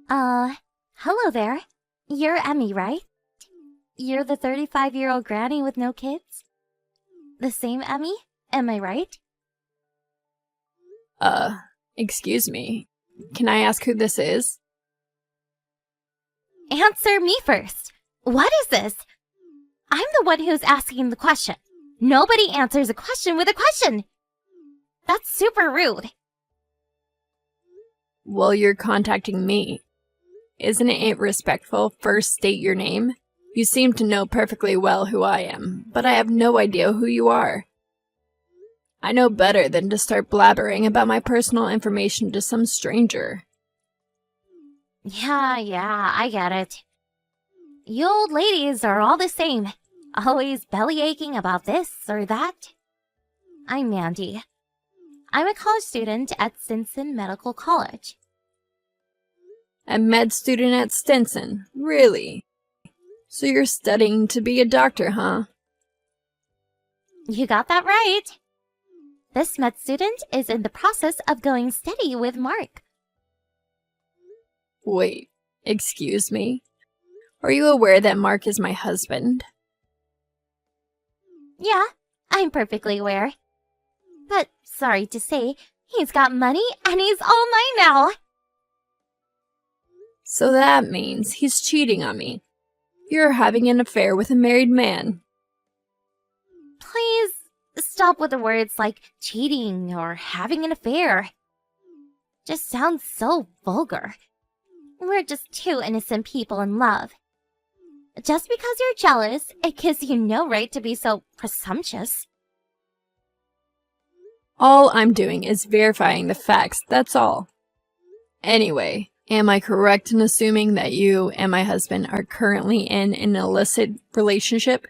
Uh, Hello there. You're Emmy, right? You're the 35-year-old granny with no kids? The same Emmy? Am I right? Uh, Excuse me. Can I ask who this is? Answer me first. What is this? I'm the one who's asking the question. Nobody answers a question with a question. That's super rude. Well, you're contacting me. Isn't it respectful first state your name? You seem to know perfectly well who I am, but I have no idea who you are. I know better than to start blabbering about my personal information to some stranger. Yeah, I get it. You old ladies are all the same. Always belly aching about this or that. I'm Mandy. I'm a college student at Stinson Medical College. A med student at Stinson, really? So you're studying to be a doctor, huh? You got that right. This med student is in the process of going steady with Mark. Wait, excuse me? Are you aware that Mark is my husband? Yeah, I'm perfectly aware. But sorry to say, he's got money and he's all mine now. So that means he's cheating on me. You're having an affair with a married man. Please stop with the words like cheating or having an affair. Just sounds so vulgar. We're just two innocent people in love. Just because you're jealous, it gives you no right to be so presumptuous. All I'm doing is verifying the facts, that's all. Anyway, am I correct in assuming that you and my husband are currently in an illicit relationship?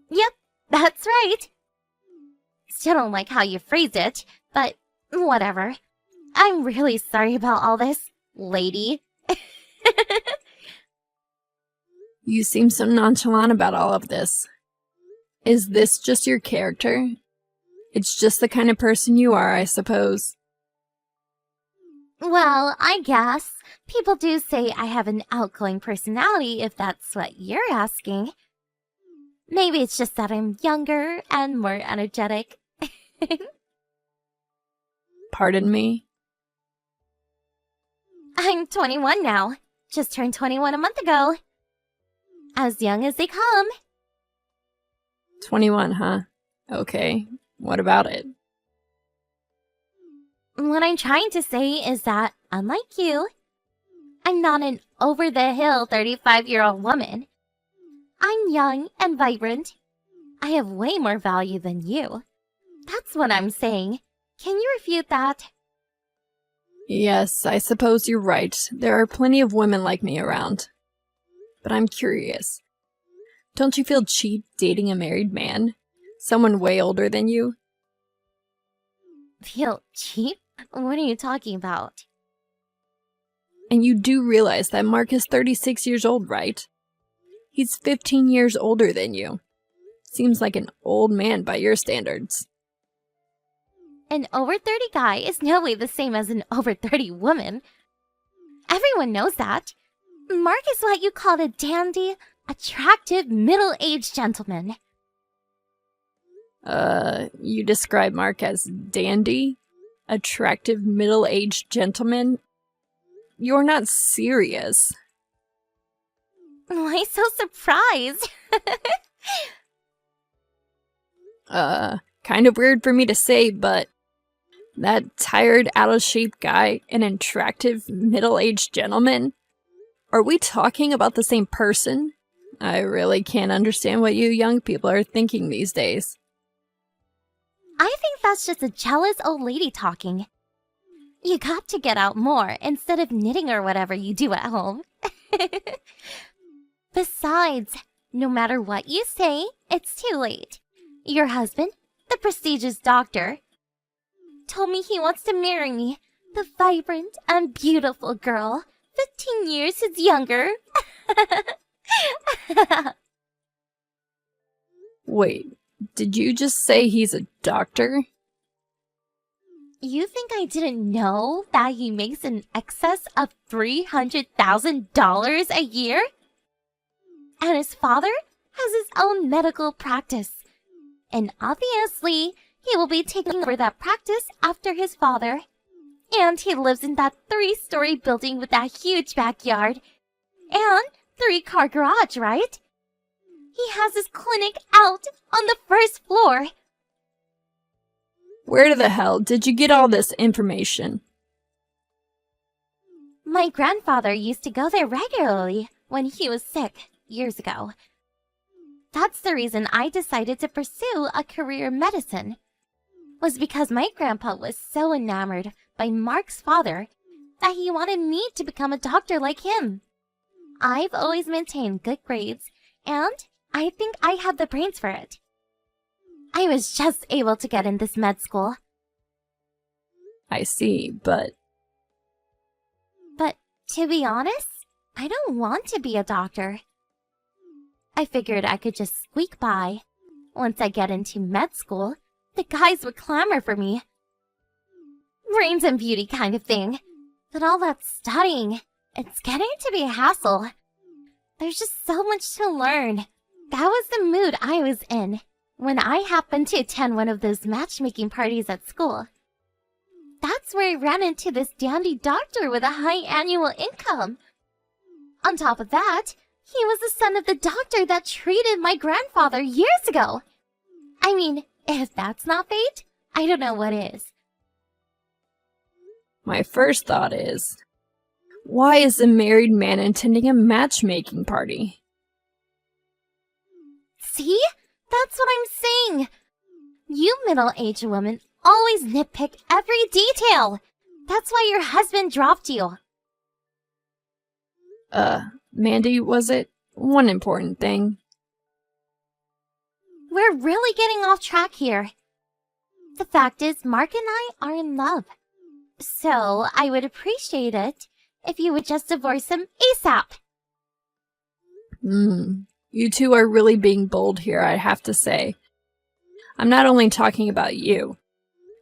Yep, that's right. Still don't like how you phrased it, but whatever. I'm really sorry about all this, lady. You seem so nonchalant about all of this. Is this just your character? It's just the kind of person you are, I suppose. Well, I guess. People do say I have an outgoing personality, if that's what you're asking. Maybe it's just that I'm younger and more energetic. Pardon me? I'm 21 now. Just turned 21 a month ago. As young as they come. 21, huh? Okay, what about it? What I'm trying to say is that, unlike you, I'm not an over-the-hill 35-year-old woman. I'm young and vibrant. I have way more value than you. That's what I'm saying. Can you refute that? Yes, I suppose you're right. There are plenty of women like me around. But I'm curious. Don't you feel cheap dating a married man? Someone way older than you? Feel cheap? What are you talking about? And you do realize that Mark is 36 years old, right? He's 15 years older than you. Seems like an old man by your standards. An over 30 guy is no way the same as an over 30 woman. Everyone knows that. Mark is what you call a dandy, attractive, middle-aged gentleman. You describe Mark as dandy? Attractive, middle-aged gentleman? You're not serious. Why so surprised? Kind of weird for me to say, but that tired, out-of-shape guy, an attractive, middle-aged gentleman? Are we talking about the same person? I really can't understand what you young people are thinking these days. I think that's just a jealous old lady talking. You got to get out more instead of knitting or whatever you do at home. Besides, no matter what you say, it's too late. Your husband, the prestigious doctor, told me he wants to marry me, the vibrant and beautiful girl, 15 years his younger. Wait, did you just say he's a doctor? You think I didn't know that he makes in excess of $300,000 a year? And his father has his own medical practice. And obviously, he will be taking over that practice after his father. And he lives in that 3-story building with that huge backyard. And 3-car garage, right? He has his clinic out on the first floor. Where the hell did you get all this information? My grandfather used to go there regularly when he was sick years ago. That's the reason I decided to pursue a career in medicine. Was because my grandpa was so enamored by Mark's father that he wanted me to become a doctor like him. I've always maintained good grades, and I think I have the brains for it. I was just able to get in this med school. I see, but To be honest, I don't want to be a doctor. I figured I could just squeak by. Once I get into med school, the guys would clamor for me. Brains and beauty kind of thing. But all that studying, it's getting to be a hassle. There's just so much to learn. That was the mood I was in when I happened to attend one of those matchmaking parties at school. That's where I ran into this dandy doctor with a high annual income. On top of that, he was the son of the doctor that treated my grandfather years ago. I mean, if that's not fate, I don't know what is. my first thought is, why is a married man attending a matchmaking party? See? That's what I'm saying. You middle-aged women always nitpick every detail. That's why your husband dropped you. Mandy, was it? One important thing. We're really getting off track here. The fact is, Mark and I are in love. So, I would appreciate it if you would just divorce him ASAP. You two are really being bold here, I have to say. I'm not only talking about you,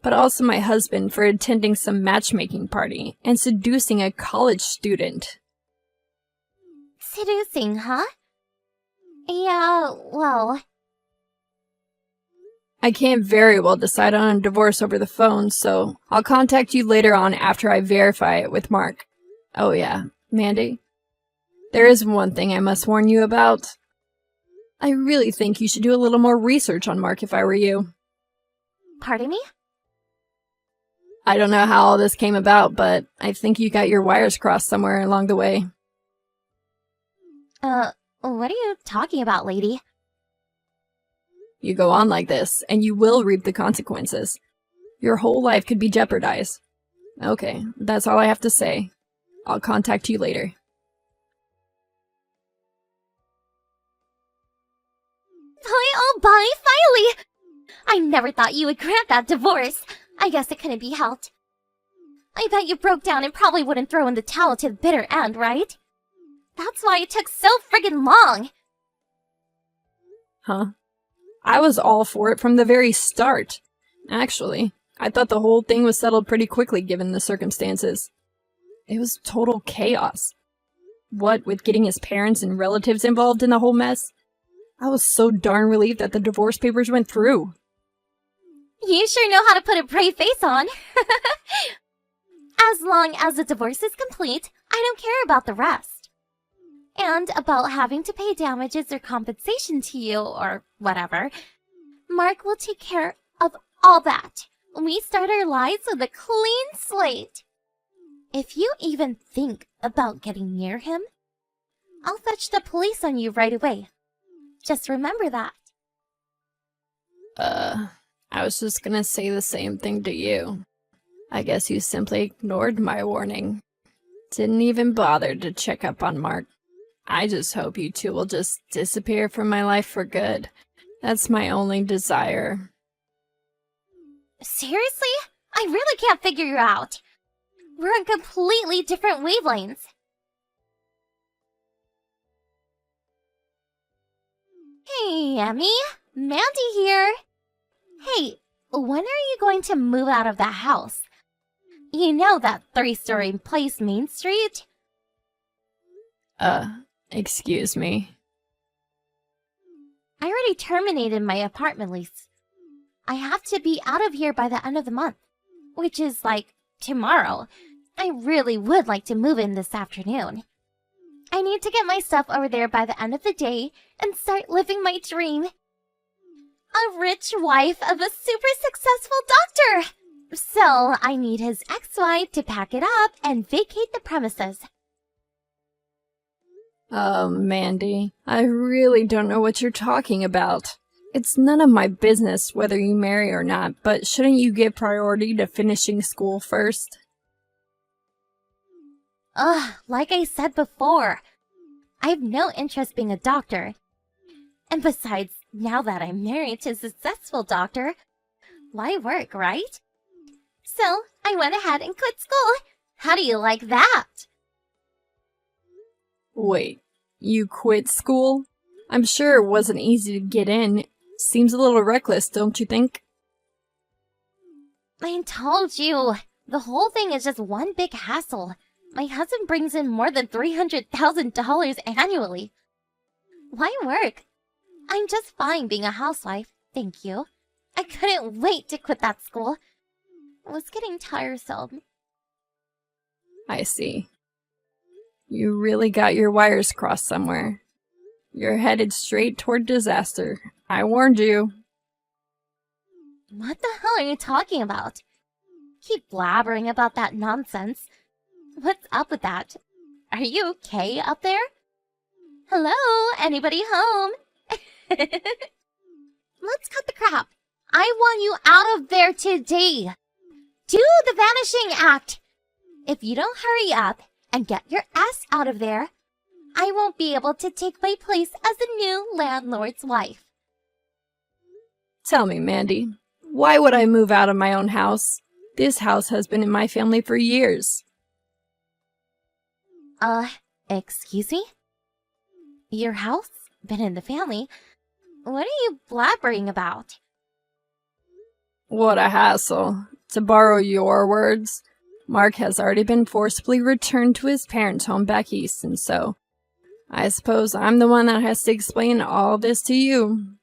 but also my husband for attending some matchmaking party and seducing a college student. Seducing, huh? Yeah, well... I can't very well decide on a divorce over the phone, so I'll contact you later on after I verify it with Mark. Oh yeah, Mandy? There is one thing I must warn you about. I really think you should do a little more research on Mark if I were you. Pardon me? I don't know how all this came about, but I think you got your wires crossed somewhere along the way. What are you talking about, lady? You go on like this, and you will reap the consequences. Your whole life could be jeopardized. Okay, that's all I have to say. I'll contact you later. Bye, finally! I never thought you would grant that divorce. I guess it couldn't be helped. I bet you broke down and probably wouldn't throw in the towel to the bitter end, right? That's why it took so friggin' long. Huh? I was all for it from the very start. Actually, I thought the whole thing was settled pretty quickly given the circumstances. It was total chaos. What with getting his parents and relatives involved in the whole mess? I was so darn relieved that the divorce papers went through. You sure know how to put a brave face on. As long as the divorce is complete, I don't care about the rest. And about having to pay damages or compensation to you or whatever, Mark will take care of all that. We start our lives with a clean slate. If you even think about getting near him, I'll fetch the police on you right away. Just remember that. I was just gonna say the same thing to you. I guess you simply ignored my warning. Didn't even bother to check up on Mark. I just hope you two will just disappear from my life for good. That's my only desire. Seriously? I really can't figure you out. We're on completely different wavelengths. Hey, Emmy. Mandy here. Hey, when are you going to move out of that house? You know that 3-story place, Main Street? Excuse me. I already terminated my apartment lease. I have to be out of here by the end of the month, which is like tomorrow. I really would like to move in this afternoon. I need to get my stuff over there by the end of the day and start living my dream. A rich wife of a super successful doctor! So I need his ex-wife to pack it up and vacate the premises. Mandy, I really don't know what you're talking about. It's none of my business whether you marry or not, but shouldn't you give priority to finishing school first? Like I said before, I have no interest being a doctor. And besides, now that I'm married to a successful doctor, why work, right? So I went ahead and quit school. How do you like that? Wait, you quit school? I'm sure it wasn't easy to get in. Seems a little reckless, don't you think? I told you, the whole thing is just one big hassle. My husband brings in more than $300,000 annually. Why work? I'm just fine being a housewife, thank you. I couldn't wait to quit that school. It was getting tiresome. I see. You really got your wires crossed somewhere. You're headed straight toward disaster. I warned you. What the hell are you talking about? Keep blabbering about that nonsense. What's up with that? Are you okay up there? Hello? Anybody home? Let's cut the crap. I want you out of there today. Do the Vanishing Act. If you don't hurry up and get your ass out of there, I won't be able to take my place as the new landlord's wife. Tell me, Mandy, why would I move out of my own house? This house has been in my family for years. Excuse me? Your house? Been in the family? What are you blabbering about? What a hassle. To borrow your words, Mark has already been forcibly returned to his parents' home back east, and so I suppose I'm the one that has to explain all this to you.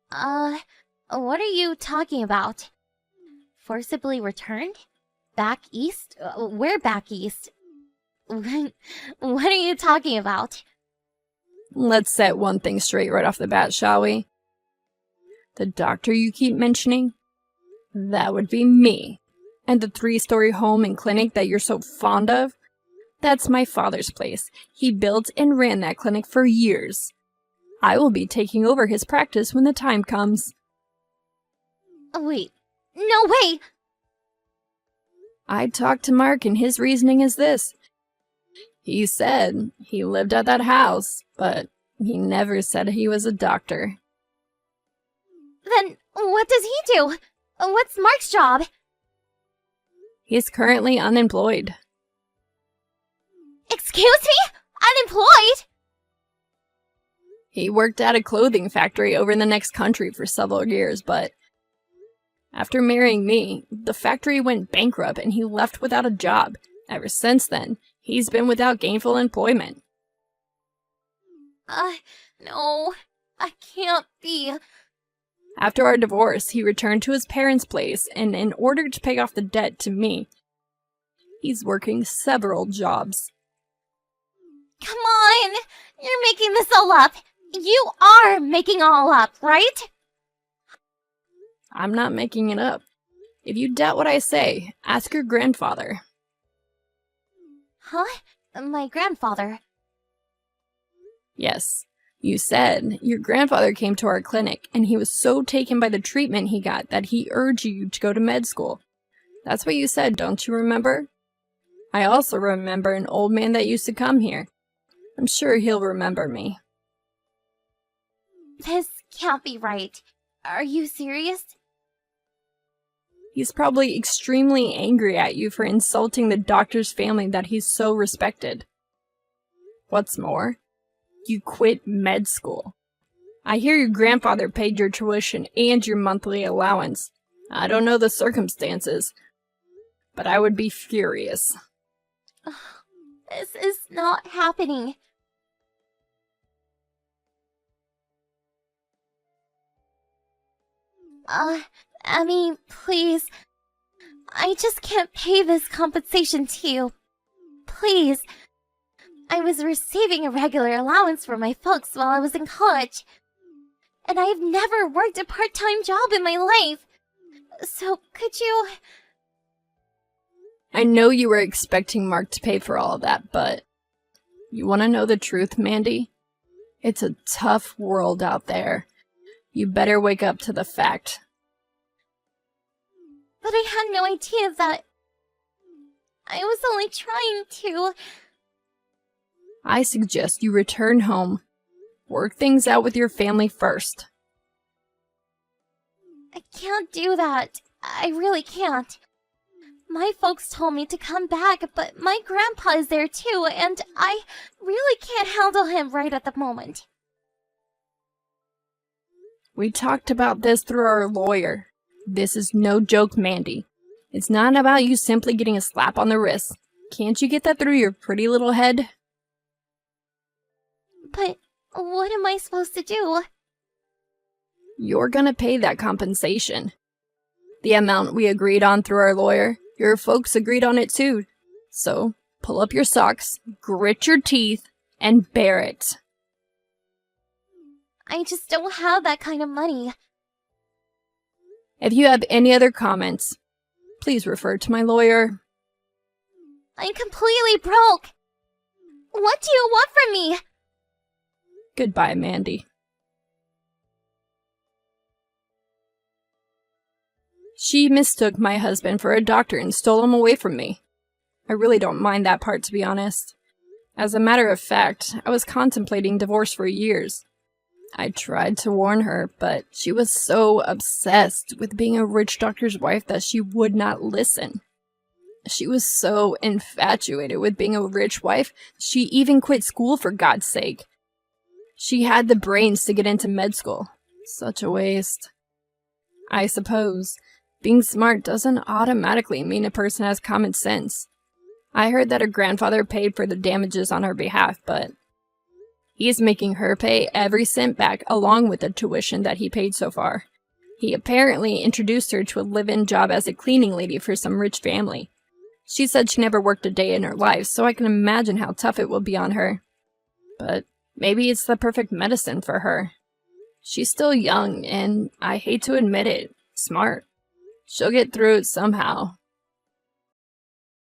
What are you talking about? Forcibly returned? Back east? Where back east? What are you talking about? Let's set one thing straight right off the bat, shall we? The doctor you keep mentioning? That would be me. And the 3-story home and clinic that you're so fond of? That's my father's place. He built and ran that clinic for years. I will be taking over his practice when the time comes. Wait, no way! I talked to Mark and his reasoning is this. He said he lived at that house, but he never said he was a doctor. Then what does he do? What's Mark's job? He's currently unemployed. Excuse me? Unemployed? He worked at a clothing factory over in the next country for several years, but after marrying me, the factory went bankrupt and he left without a job. Ever since then, he's been without gainful employment. No, I can't be. After our divorce, he returned to his parents' place, and in order to pay off the debt to me, he's working several jobs. Come on! You're making this all up! You are making all up, right? I'm not making it up. If you doubt what I say, ask your grandfather. Huh? My grandfather? Yes, you said your grandfather came to our clinic, and he was so taken by the treatment he got that he urged you to go to med school. That's what you said, don't you remember? I also remember an old man that used to come here. I'm sure he'll remember me. This can't be right. Are you serious? He's probably extremely angry at you for insulting the doctor's family that he's so respected. What's more, you quit med school. I hear your grandfather paid your tuition and your monthly allowance. I don't know the circumstances, but I would be furious. This is not happening. Emmy, please. I just can't pay this compensation to you. Please. I was receiving a regular allowance from my folks while I was in college. And I've never worked a part-time job in my life. So, could you... I know you were expecting Mark to pay for all of that, but you want to know the truth, Mandy? It's a tough world out there. You better wake up to the fact. But I had no idea that... I was only trying to... I suggest you return home. Work things out with your family first. I can't do that. I really can't. My folks told me to come back, but my grandpa is there too, and I really can't handle him right at the moment. We talked about this through our lawyer. This is no joke, Mandy. It's not about you simply getting a slap on the wrist. Can't you get that through your pretty little head? But what am I supposed to do? You're gonna pay that compensation. The amount we agreed on through our lawyer, your folks agreed on it too. So, pull up your socks, grit your teeth, and bear it. I just don't have that kind of money. If you have any other comments, please refer to my lawyer. I'm completely broke. What do you want from me? Goodbye, Mandy. She mistook my husband for a doctor and stole him away from me. I really don't mind that part, to be honest. As a matter of fact, I was contemplating divorce for years. I tried to warn her, but she was so obsessed with being a rich doctor's wife that she would not listen. She was so infatuated with being a rich wife, she even quit school for God's sake. She had the brains to get into med school. Such a waste. I suppose being smart doesn't automatically mean a person has common sense. I heard that her grandfather paid for the damages on her behalf, but he's making her pay every cent back along with the tuition that he paid so far. He apparently introduced her to a live-in job as a cleaning lady for some rich family. She said she never worked a day in her life, so I can imagine how tough it will be on her. But maybe it's the perfect medicine for her. She's still young, and I hate to admit it, smart. She'll get through it somehow.